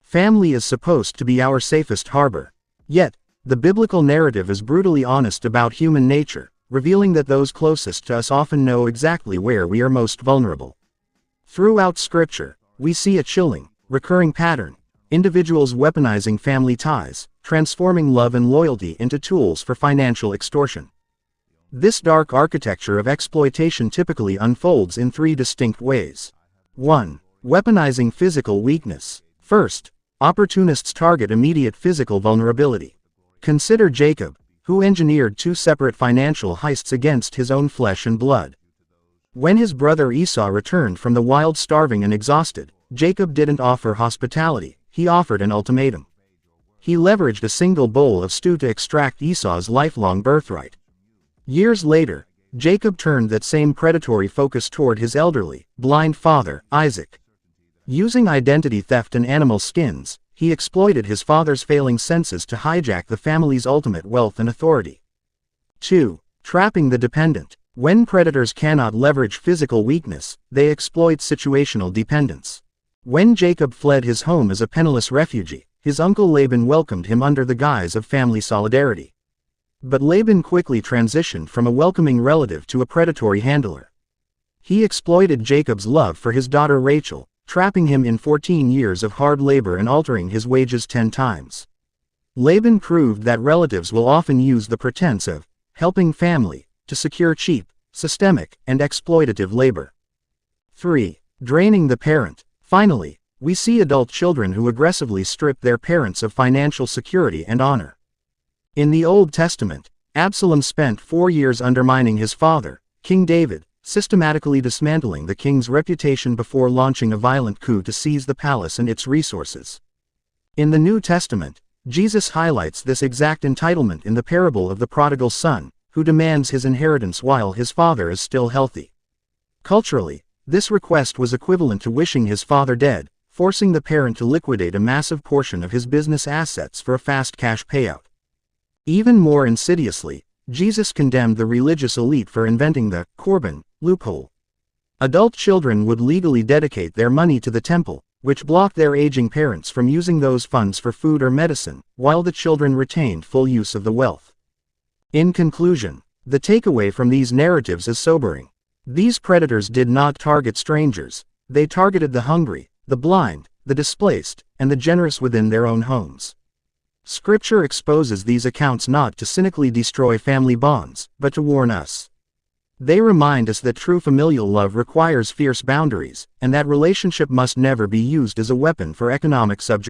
Family is supposed to be our safest harbor. Yet, the biblical narrative is brutally honest about human nature, revealing that those closest to us often know exactly where we are most vulnerable. Throughout Scripture, we see a chilling, recurring pattern: individuals weaponizing family ties, transforming love and loyalty into tools for financial extortion. This dark architecture of exploitation typically unfolds in three distinct ways. 1. Weaponizing physical weakness. First, opportunists target immediate physical vulnerability. Consider Jacob, who engineered two separate financial heists against his own flesh and blood. When his brother Esau returned from the wild starving and exhausted, Jacob didn't offer hospitality, he offered an ultimatum. He leveraged a single bowl of stew to extract Esau's lifelong birthright. Years later, Jacob turned that same predatory focus toward his elderly, blind father, Isaac. Using identity theft and animal skins, he exploited his father's failing senses to hijack the family's ultimate wealth and authority. 2. Trapping the dependent. When predators cannot leverage physical weakness, they exploit situational dependence. When Jacob fled his home as a penniless refugee, his uncle Laban welcomed him under the guise of family solidarity. But Laban quickly transitioned from a welcoming relative to a predatory handler. He exploited Jacob's love for his daughter Rachel, trapping him in 14 years of hard labor and altering his wages 10 times. Laban proved that relatives will often use the pretense of helping family to secure cheap, systemic, and exploitative labor. 3. Draining the parent. Finally, we see adult children who aggressively strip their parents of financial security and honor. In the Old Testament, Absalom spent 4 years undermining his father, King David, systematically dismantling the king's reputation before launching a violent coup to seize the palace and its resources. In the New Testament, Jesus highlights this exact entitlement in the parable of the prodigal son, who demands his inheritance while his father is still healthy. Culturally, this request was equivalent to wishing his father dead, forcing the parent to liquidate a massive portion of his business assets for a fast cash payout. Even more insidiously, Jesus condemned the religious elite for inventing the Corban loophole. Adult children would legally dedicate their money to the temple, which blocked their aging parents from using those funds for food or medicine, while the children retained full use of the wealth. In conclusion, the takeaway from these narratives is sobering. These predators did not target strangers, they targeted the hungry, the blind, the displaced, and the generous within their own homes. Scripture exposes these accounts not to cynically destroy family bonds, but to warn us. They remind us that true familial love requires fierce boundaries, and that relationship must never be used as a weapon for economic subjugation.